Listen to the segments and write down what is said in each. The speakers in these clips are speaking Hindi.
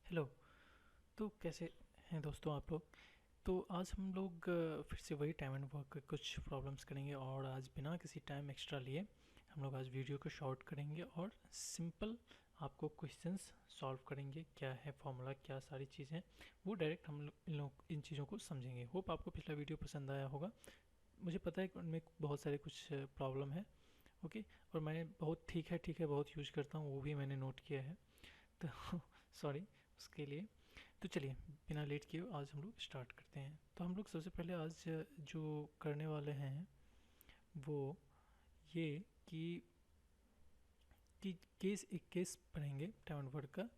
हेलो। तो कैसे हैं दोस्तों आप लोग। तो आज हम लोग फिर से वही टाइम एंड वर्क के कुछ प्रॉब्लम्स करेंगे और आज बिना किसी टाइम एक्स्ट्रा लिए हम लोग आज वीडियो को शॉर्ट करेंगे और सिंपल आपको क्वेश्चंस सॉल्व करेंगे। क्या है फॉर्मूला, क्या सारी चीज़ें, वो डायरेक्ट हम लोग इन चीज़ों को समझेंगे। होप आपको पिछला वीडियो पसंद आया होगा। मुझे पता है कि उनमें बहुत सारे कुछ प्रॉब्लम है। ओके। और मैं बहुत ठीक है बहुत यूज करता हूँ, वो भी मैंने नोट किया है। तो सॉरी उसके लिए। तो चलिए बिना लेट किए आज हम लोग स्टार्ट करते हैं। तो हम लोग सबसे पहले आज जो करने वाले हैं वो ये कि एक केस पढ़ेंगे टाइम एंड वर्क का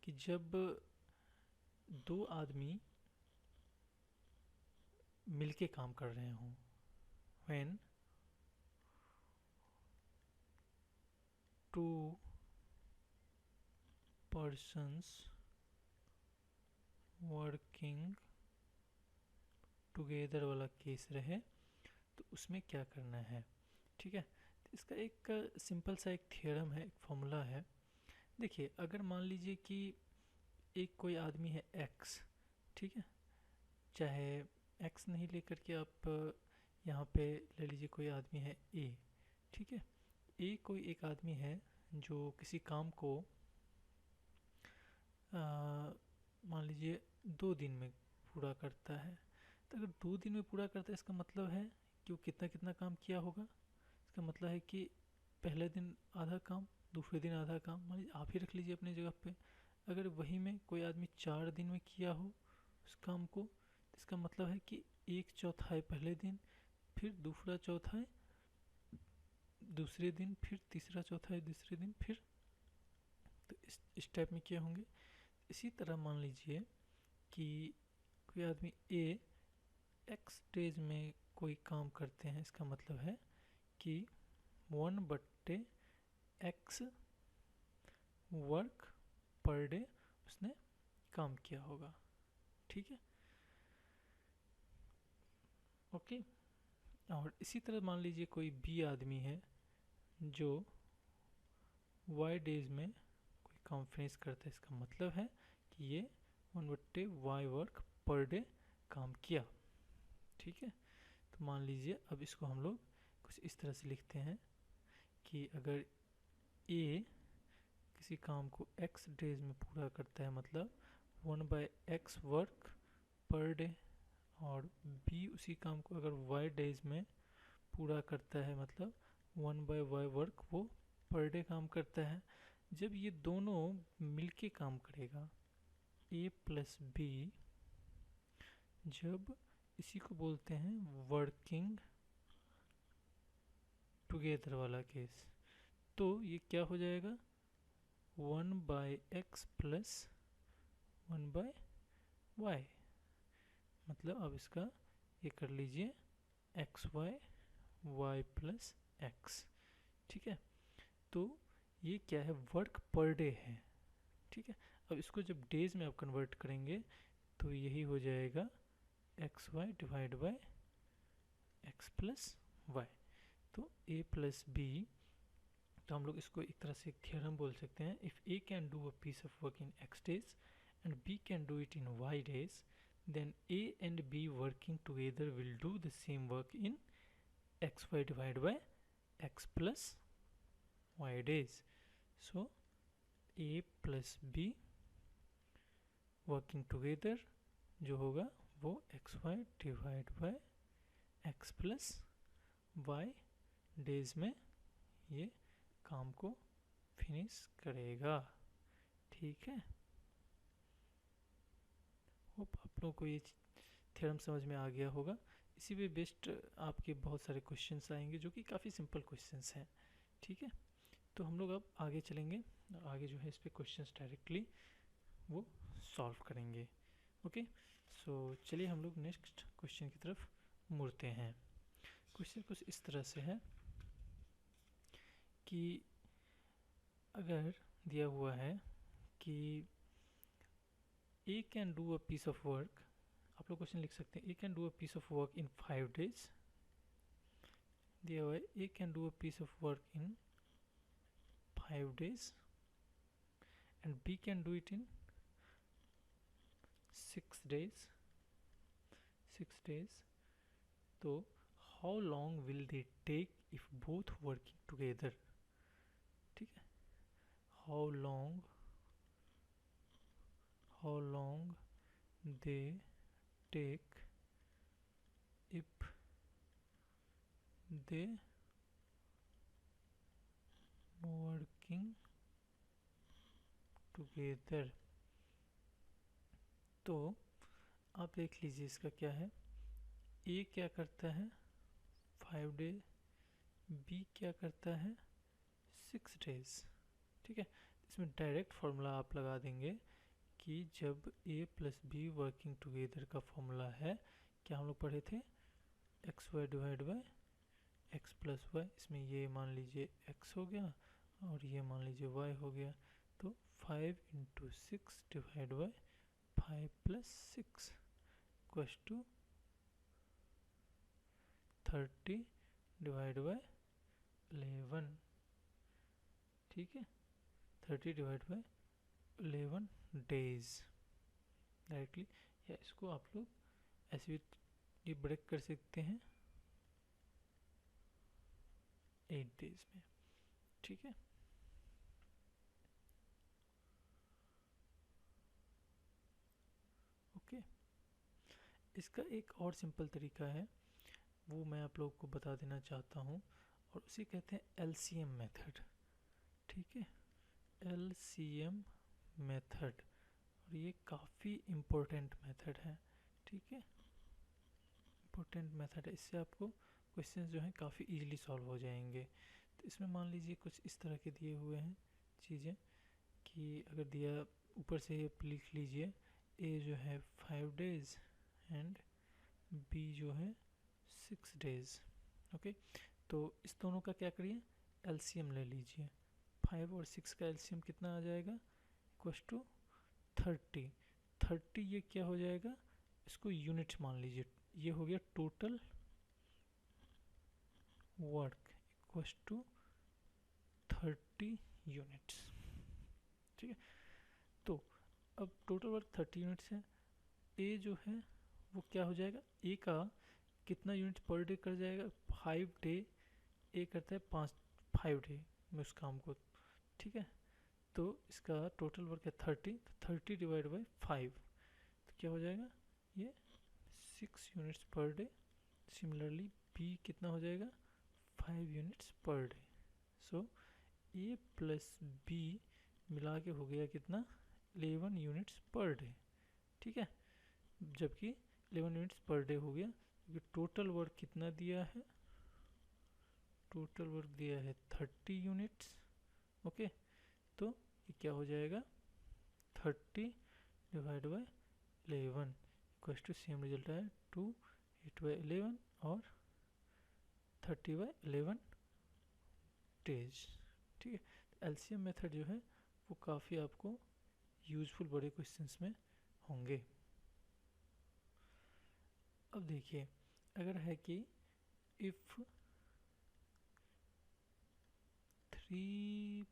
कि जब दो आदमी मिलके काम कर रहे हों। When to persons working together वाला केस रहे तो उसमें क्या करना है। ठीक है। तो इसका एक सिंपल सा एक थ्योरम है, एक फॉर्मूला है। देखिए अगर मान लीजिए कि एक कोई आदमी है एक्स। ठीक है। चाहे एक्स नहीं लेकर के आप यहाँ पे ले लीजिए कोई आदमी है ए। ठीक है। ए कोई एक आदमी है जो किसी काम को मान लीजिए 2 दिन में पूरा करता है। तो अगर 2 दिन में पूरा करता है इसका मतलब है कि वो कितना कितना काम किया होगा। इसका मतलब है कि पहले दिन आधा काम, दूसरे दिन आधा काम। मान लीजिए आप ही रख लीजिए अपनी जगह पे। अगर वही में कोई आदमी 4 दिन में किया हो उस काम को, तो इसका मतलब है कि एक चौथाई पहले दिन, फिर दूसरा चौथाई दूसरे दिन, फिर तीसरा चौथाई दूसरे दिन, फिर तो इस टाइप में किए होंगे। इसी तरह मान लीजिए कि कोई आदमी ए एक्स डेज में कोई काम करते हैं। इसका मतलब है कि 1/x वर्क पर डे उसने काम किया होगा। ठीक है। ओके। और इसी तरह मान लीजिए कोई बी आदमी है जो वाई डेज में कोई काम फिनिश करता है। इसका मतलब है कि ये 1/y वर्क पर डे काम किया। ठीक है। तो मान लीजिए अब इसको हम लोग कुछ इस तरह से लिखते हैं कि अगर ए किसी काम को एक्स डेज में पूरा करता है मतलब 1/x वर्क पर डे, और बी उसी काम को अगर वाई डेज में पूरा करता है मतलब 1/y वर्क वो पर डे काम करता है। जब ये दोनों मिलके काम करेगा ए प्लस बी, जब इसी को बोलते हैं वर्किंग टुगेदर वाला केस, तो ये क्या हो जाएगा 1/x प्लस 1/y। मतलब अब इसका ये कर लीजिए XY y प्लस एक्स। ठीक है। तो ये क्या है, वर्क पर डे है। ठीक है। अब इसको जब डेज में आप कन्वर्ट करेंगे तो यही हो जाएगा XY divide by X plus Y. तो ए प्लस बी, तो हम लोग इसको एक तरह से एक थ्योरम बोल सकते हैं। If A can do a piece of work in X days and B can do it in Y days, then A and B working together will do the same work in xy divided by x plus y days. So A plus B working together जो होगा वो xy divide bye x plus y days में ये काम को फिनिश करेगा। ठीक है। होप आप लोगों को ये थ्योरम समझ में आ गया होगा। इसी पे बेस्ड आपके बहुत सारे क्वेश्चंस आएंगे जो कि काफ़ी सिंपल क्वेश्चंस हैं। ठीक है। तो हम लोग अब आगे चलेंगे, आगे जो है इस पे क्वेश्चंस डायरेक्टली वो सॉल्व करेंगे। ओके। सो चलिए हम लोग नेक्स्ट क्वेश्चन की तरफ मुड़ते हैं। क्वेश्चन कुछ इस तरह से है कि अगर दिया हुआ है कि A can do a piece of work, आप लोग क्वेश्चन लिख सकते हैं A can do a piece of work in 5 days। दिया हुआ है A can do a piece of work in 5 days and B can do it in 6 days, 6 days, तो how long will they take if both working together, ठीक है, how long they take if they working together. तो आप देख लीजिए इसका क्या है, ए क्या करता है 5 days, बी क्या करता है 6 days, ठीक है। इसमें डायरेक्ट फार्मूला आप लगा देंगे कि जब A plus B working together का फॉर्मूला है, क्या हम लोग पढ़े थे, X Y divide by X plus Y, इसमें ये मान लीजिए एक्स हो गया और ये मान लीजिए वाई हो गया, तो 5 × 6 divide by 5 + 6 equals to 30 divide by 11, ठीक है, 30 डिवाइड बाई 11 days डायरेक्टली, या इसको आप लोग ऐसे भी ये ब्रेक कर सकते हैं 8 days में, ठीक है। ओके, इसका एक और सिंपल तरीका है, वो मैं आप लोगों को बता देना चाहता हूँ, और उसे कहते हैं एलसीएम मेथड, ठीक है, एलसीएम मेथड, और ये काफ़ी इम्पोर्टेंट मेथड है, ठीक है, इम्पोर्टेंट मेथड है, इससे आपको क्वेश्चंस जो हैं काफ़ी इजीली सॉल्व हो जाएंगे। तो इसमें मान लीजिए कुछ इस तरह के दिए हुए हैं चीज़ें, कि अगर दिया ऊपर से लिख लीजिए ए जो है 5 days एंड बी जो है 6 days, ओके। तो इस दोनों का क्या करिए, एलसीएम ले लीजिए, 5 और 6 का एलसीएम कितना आ जाएगा, इक्वल्स टू 30, 30 ये क्या हो जाएगा, इसको यूनिट्स मान लीजिए, ये हो गया total work equals to 30 units, ठीक है। तो अब टोटल वर्क 30 यूनिट्स है, ए जो है वो क्या हो जाएगा, ए का कितना यूनिट पर डे कर जाएगा, 5 डे, ए करता है 5 डे में उस काम को, ठीक है। तो इसका टोटल वर्क है 30, तो 30 डिवाइड बाई 5, तो क्या हो जाएगा, ये 6 units per day. Similarly B कितना हो जाएगा, 5 units per day. So A plus B मिला के हो गया कितना, 11 यूनिट्स पर डे, ठीक है, जबकि 11 यूनिट्स पर डे हो गया, क्योंकि टोटल वर्क कितना दिया है, टोटल वर्क दिया है 30 यूनिट्स, ओके। तो ये क्या हो जाएगा, 30 divide by 11 equals to same result है 2 8/11 और 30/11 डेज, ठीक है। एलसीएम मेथड जो है वो काफ़ी आपको यूजफुल बड़े क्वेश्चंस में होंगे। अब देखिए, अगर है कि इफ 3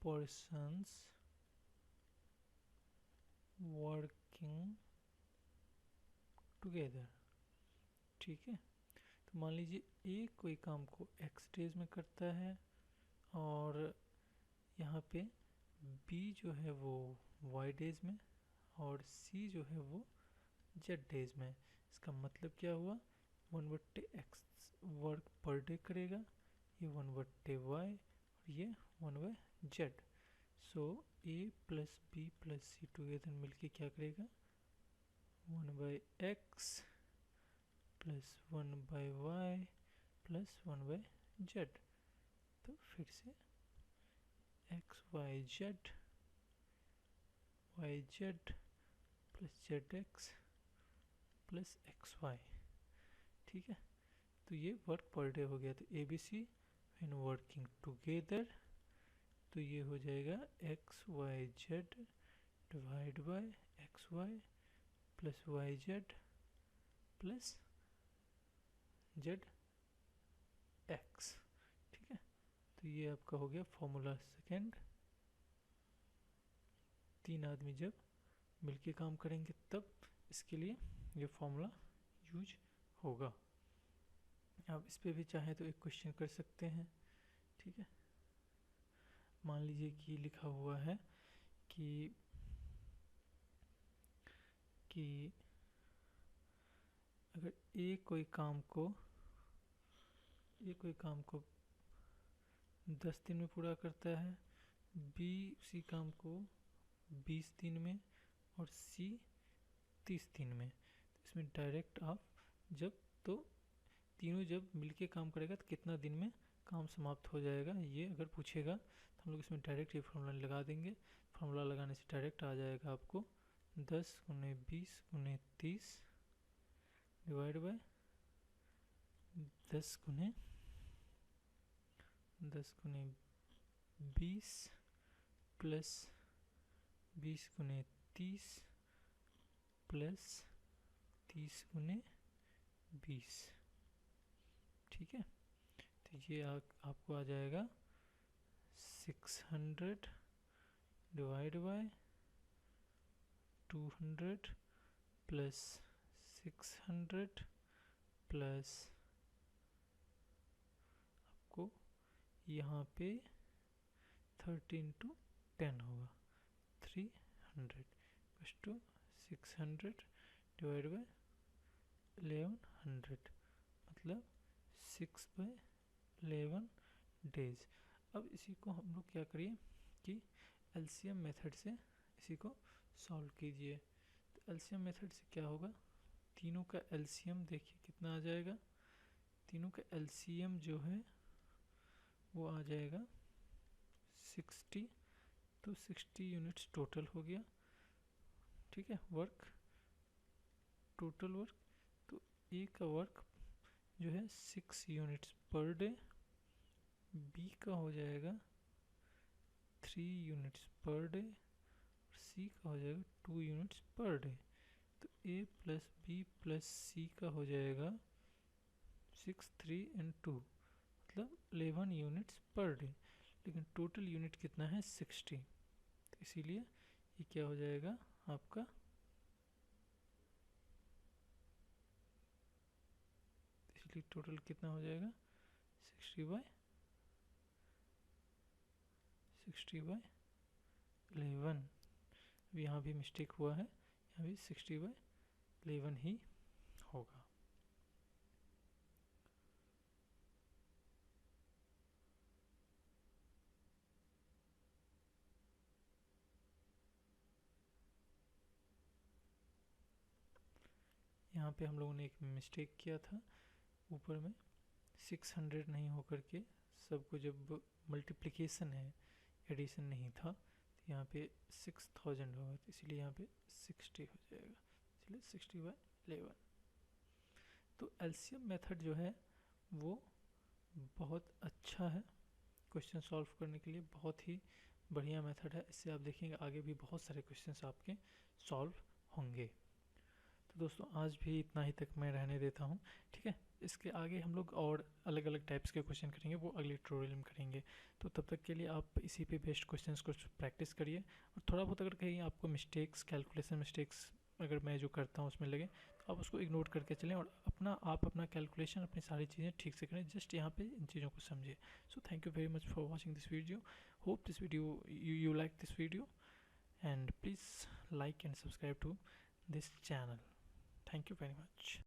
persons वर्किंग टुगेदर, ठीक है, तो मान लीजिए ए कोई काम को x डेज में करता है और यहाँ पे बी जो है वो y डेज में और सी जो है वो z डेज में। इसका मतलब क्या हुआ, 1/x वर्क पर डे करेगा, ये 1/y और ये 1/z। So A plus B plus C together मिलके क्या करेगा, 1/x plus 1/y plus 1/z। तो फिर से x y z plus z x plus x y, ठीक है। तो ये वर्क पर डे हो गया, तो A B C when working together, तो ये हो जाएगा x y z divide by x y plus y z plus z x, ठीक है। तो ये आपका हो गया फॉर्मूला सेकेंड, 3 आदमी जब मिलके काम करेंगे तब इसके लिए ये फॉर्मूला यूज होगा। आप इस पे भी चाहे तो एक क्वेश्चन कर सकते हैं, ठीक है। मान लीजिए कि लिखा हुआ है कि अगर ए कोई काम को 10 दिन में पूरा करता है, बी उसी काम को 20 दिन में और सी 30 दिन में, तो इसमें डायरेक्ट आप तीनों जब मिलके काम करेगा तो कितना दिन में काम समाप्त हो जाएगा, ये अगर पूछेगा तो हम लोग इसमें डायरेक्ट ये फॉर्मूला लगा देंगे। फॉर्मूला लगाने से डायरेक्ट आ जाएगा आपको 10 गुने 20 गुने 30 डिवाइड बाय 10 गुने 20 प्लस 20 गुने 30 प्लस 30 गुने 20, ठीक है। तो ये आपको आ जाएगा 600 डिवाइड बाय 200 प्लस 600 प्लस आपको यहाँ पे 13 टू 10 होगा 300 प्लस टू 600 डिवाइड बाय 1100 मतलब 6/11 डेज। अब इसी को हम लोग क्या करिए कि एलसीएम मेथड से इसी को सॉल्व कीजिए। तो एलसीएम मेथड से क्या होगा, तीनों का एलसीएम देखिए कितना आ जाएगा। तीनों का एलसीएम जो है वो आ जाएगा 60, तो 60 यूनिट्स टोटल हो गया, ठीक है। टोटल वर्क, तो ए का वर्क जो है 6 यूनिट्स पर डे, बी का हो जाएगा 3 यूनिट्स पर डे और सी का हो जाएगा 2 यूनिट्स पर डे। तो ए प्लस बी प्लस सी का हो जाएगा 6, 3 एंड 2 मतलब 11 यूनिट्स पर डे, लेकिन टोटल यूनिट कितना है 60, तो इसीलिए ये क्या हो जाएगा आपका इसलिए टोटल कितना हो जाएगा 60/11। यहाँ भी मिस्टेक हुआ है, यहाँ भी 60/11 ही होगा। यहाँ पे हम लोगों ने एक मिस्टेक किया था, ऊपर में 600 नहीं होकर के सबको जब मल्टीप्लिकेशन है एडिशन नहीं था, तो यहाँ पे 6000 होगा, तो इसलिए यहाँ पे 60 हो जाएगा, इसलिए 60/11। तो एलसीएम मेथड जो है वो बहुत अच्छा है क्वेश्चन सॉल्व करने के लिए, बहुत ही बढ़िया मेथड है। इससे आप देखेंगे आगे भी बहुत सारे क्वेश्चंस आपके सॉल्व होंगे। तो दोस्तों आज भी इतना ही तक मैं रहने देता हूँ, ठीक है। इसके आगे हम लोग और अलग अलग टाइप्स के क्वेश्चन करेंगे, वो अगले ट्यूटोरियल में करेंगे। तो तब तक के लिए आप इसी पे बेस्ड क्वेश्चंस को प्रैक्टिस करिए, और थोड़ा बहुत अगर कहीं आपको मिस्टेक्स, कैलकुलेशन मिस्टेक्स अगर मैं जो करता हूँ उसमें लगे तो आप उसको इग्नोर करके चलें और अपना कैलकुलेशन, अपनी सारी चीज़ें ठीक से करें। जस्ट यहाँ पे इन चीज़ों को समझिए। So thank you very much for watching this video. Hope this video you like this video, and please like and subscribe to this channel. Thank you very much.